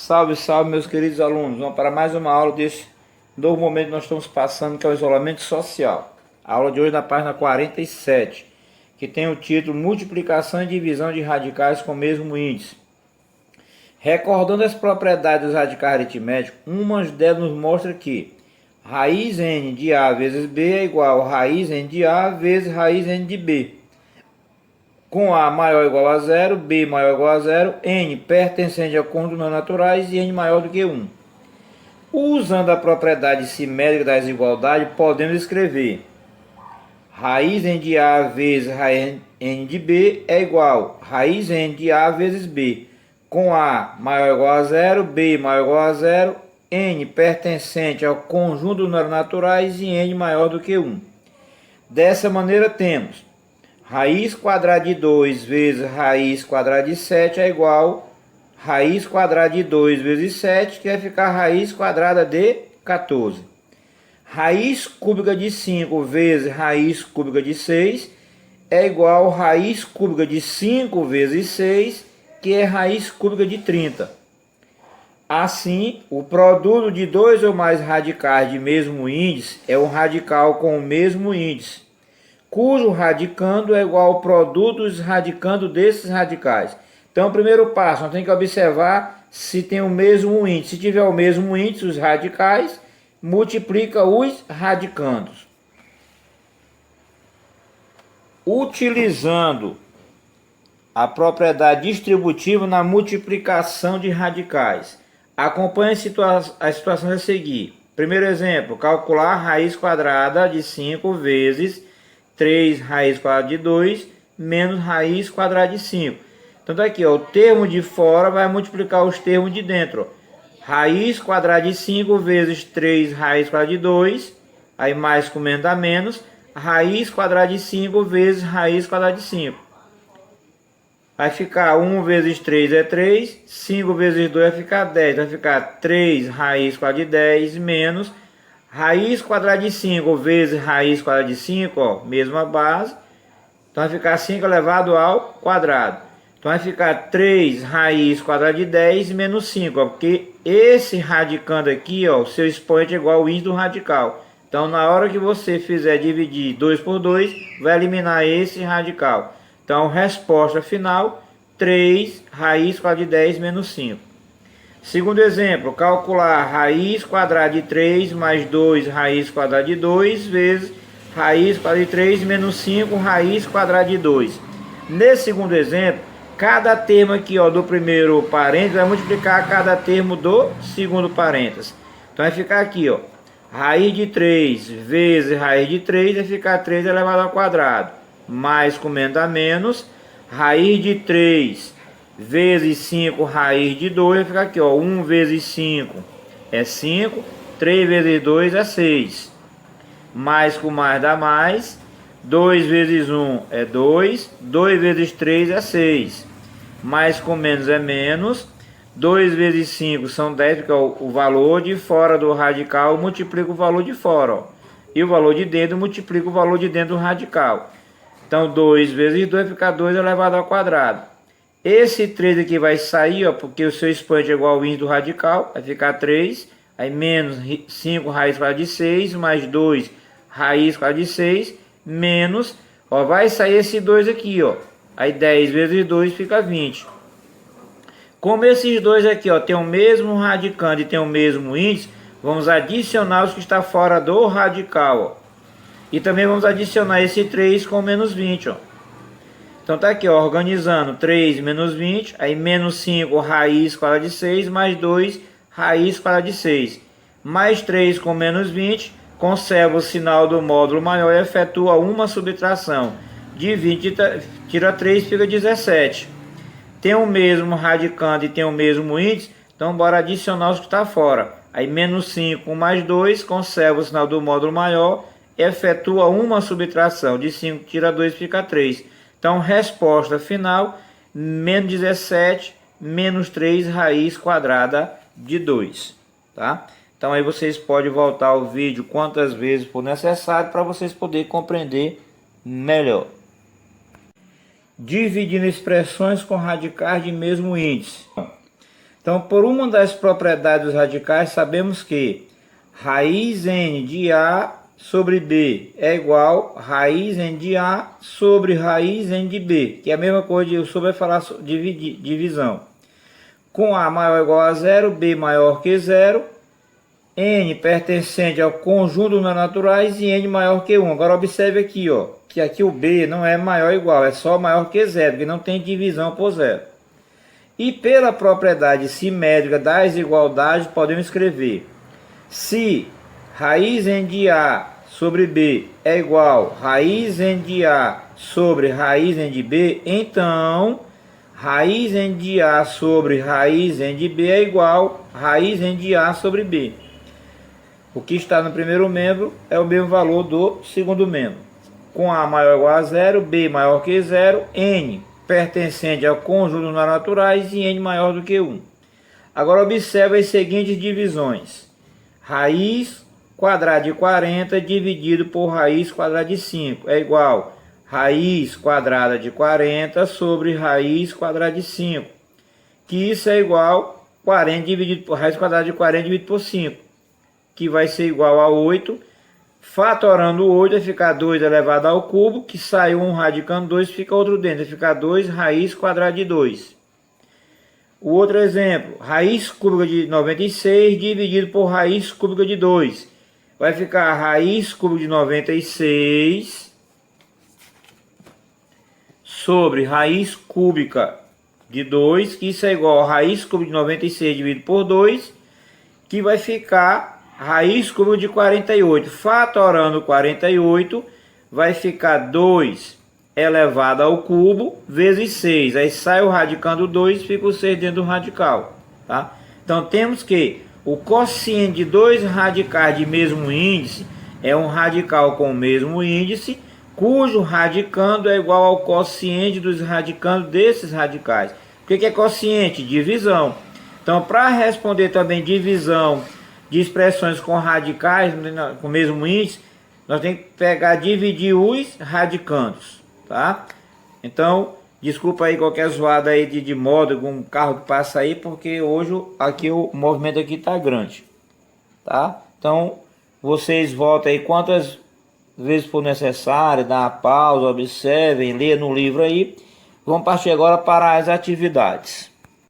Salve, salve, meus queridos alunos. Vamos para mais uma aula desse novo momento que nós estamos passando, que é o isolamento social. A aula de hoje na página 47, que tem o título Multiplicação e divisão de radicais com o mesmo índice. Recordando as propriedades dos radicais aritméticos, uma delas nos mostra que raiz n de A vezes B é igual a raiz n de A vezes raiz n de B. Com A maior ou igual a zero, B maior ou igual a zero, N pertencente ao conjunto não naturais e N maior do que 1. Usando a propriedade simétrica da desigualdade, podemos escrever raiz n de A vezes raiz n de B é igual a raiz n de A vezes B. Com A maior ou igual a zero, B maior ou igual a zero, N pertencente ao conjunto dos não naturais e N maior do que 1. Dessa maneira temos raiz quadrada de 2 vezes raiz quadrada de 7 é igual a raiz quadrada de 2 vezes 7, que vai ficar raiz quadrada de 14. Raiz cúbica de 5 vezes raiz cúbica de 6 é igual a raiz cúbica de 5 vezes 6, que é raiz cúbica de 30. Assim, o produto de dois ou mais radicais de mesmo índice é um radical com o mesmo índice, cujo radicando é igual ao produto dos radicando desses radicais. Então, o primeiro passo, nós temos que observar se tem o mesmo índice. Se tiver o mesmo índice, os radicais, multiplica os radicandos. Utilizando a propriedade distributiva na multiplicação de radicais, acompanhe a situação a seguir. Primeiro exemplo, calcular a raiz quadrada de 5 vezes 3 raiz quadrada de 2 menos raiz quadrada de 5. Então, tá aqui, ó, o termo de fora vai multiplicar os termos de dentro. Ó. Raiz quadrada de 5 vezes 3 raiz quadrada de 2, aí mais com menos dá menos, raiz quadrada de 5 vezes raiz quadrada de 5. Vai ficar 1 vezes 3 é 3, 5 vezes 2 vai ficar 10, vai ficar 3 raiz quadrada de 10 menos raiz quadrada de 5 vezes raiz quadrada de 5, ó, mesma base. Então vai ficar 5 elevado ao quadrado. Então vai ficar 3 raiz quadrada de 10 menos 5, ó, porque esse radicando aqui, ó, o seu expoente é igual ao índice do radical. Então na hora que você fizer dividir 2 por 2, vai eliminar esse radical. Então resposta final, 3 raiz quadrada de 10 menos 5. Segundo exemplo, calcular raiz quadrada de 3 mais 2 raiz quadrada de 2 vezes raiz quadrada de 3 menos 5 raiz quadrada de 2. Nesse segundo exemplo, cada termo aqui, ó, do primeiro parênteses vai multiplicar cada termo do segundo parênteses. Então vai ficar aqui, ó, raiz de 3 vezes raiz de 3 vai ficar 3 elevado ao quadrado. Mais com menos dá menos, raiz de 3 vezes 5 raiz de 2, vai ficar aqui, ó, 1 vezes 5 é 5, 3 vezes 2 é 6, mais com mais dá mais, 2 vezes 1 é 2, 2 vezes 3 é 6, mais com menos é menos, 2 vezes 5 são 10, porque o valor de fora do radical multiplica o valor de fora, ó, e o valor de dentro multiplica o valor de dentro do radical. Então 2 vezes 2 vai ficar 2 elevado ao quadrado. Esse 3 aqui vai sair, ó, porque o seu expoente é igual ao índice do radical, vai ficar 3, aí menos 5 raiz quadrada de 6, mais 2 raiz quadrada de 6, menos, ó, vai sair esse 2 aqui, ó, aí 10 vezes 2 fica 20. Como esses dois aqui, ó, tem o mesmo radicando e tem o mesmo índice, vamos adicionar os que estão fora do radical, ó. E também vamos adicionar esse 3 com menos 20, ó. Então tá aqui, ó, organizando 3 menos 20, aí menos 5 raiz quadrada de 6, mais 2 raiz quadrada de 6. Mais 3 com menos 20, conserva o sinal do módulo maior e efetua uma subtração. De 20 tira 3, fica 17. Tem o mesmo radicando e tem o mesmo índice, então bora adicionar os que está fora. Aí menos 5 mais 2, conserva o sinal do módulo maior, efetua uma subtração, de 5 tira 2 fica 3. Então resposta final, menos 17 menos 3 raiz quadrada de 2, tá? Então aí vocês podem voltar o vídeo quantas vezes for necessário para vocês poderem compreender melhor. Dividindo expressões com radicais de mesmo índice. Então, por uma das propriedades dos radicais, sabemos que raiz n de A sobre B é igual a raiz n de A sobre raiz n de B, que é a mesma coisa de eu sobre falar divisão. Com A maior ou igual a zero, B maior que zero, n pertencente ao conjunto dos naturais e n maior que 1. Agora observe aqui, ó, que aqui o B não é maior ou igual, é só maior que zero, porque não tem divisão por zero. E pela propriedade simétrica das igualdades, podemos escrever: se raiz n de A sobre B é igual a raiz n de A sobre raiz n de B, então raiz n de A sobre raiz n de B é igual a raiz n de A sobre B. O que está no primeiro membro é o mesmo valor do segundo membro. Com A maior ou igual a zero, B maior que zero, n pertencente ao conjunto dos naturais e n maior do que 1. Agora observe as seguintes divisões. Raiz quadrada de 40 dividido por raiz quadrada de 5 é igual a raiz quadrada de 40 sobre raiz quadrada de 5. Que isso é igual a 40 dividido por raiz quadrada de 40 dividido por 5. Que vai ser igual a 8. Fatorando o 8 vai ficar 2 elevado ao cubo, que saiu um radicando 2, fica outro dentro, vai ficar 2 raiz quadrada de 2. O outro exemplo, raiz cúbica de 96 dividido por raiz cúbica de 2. Vai ficar raiz cúbica de 96 sobre raiz cúbica de 2, que isso é igual a raiz cúbica de 96 dividido por 2, que vai ficar raiz cúbica de 48. Fatorando 48, vai ficar 2 elevado ao cubo vezes 6. Aí sai o radicando 2, fica o 6 dentro do radical. Tá? Então temos que o quociente de dois radicais de mesmo índice é um radical com o mesmo índice, cujo radicando é igual ao quociente dos radicandos desses radicais. O que é quociente? Divisão. Então, para responder também divisão de expressões com radicais, com o mesmo índice, nós temos que pegar, dividir os radicandos, tá? Então, desculpa aí qualquer zoada aí de modo, algum carro que passa aí, porque hoje aqui o movimento aqui tá grande, tá? Então, vocês voltam aí quantas vezes for necessário, dá uma pausa, observem, lê no livro aí. Vamos partir agora para as atividades.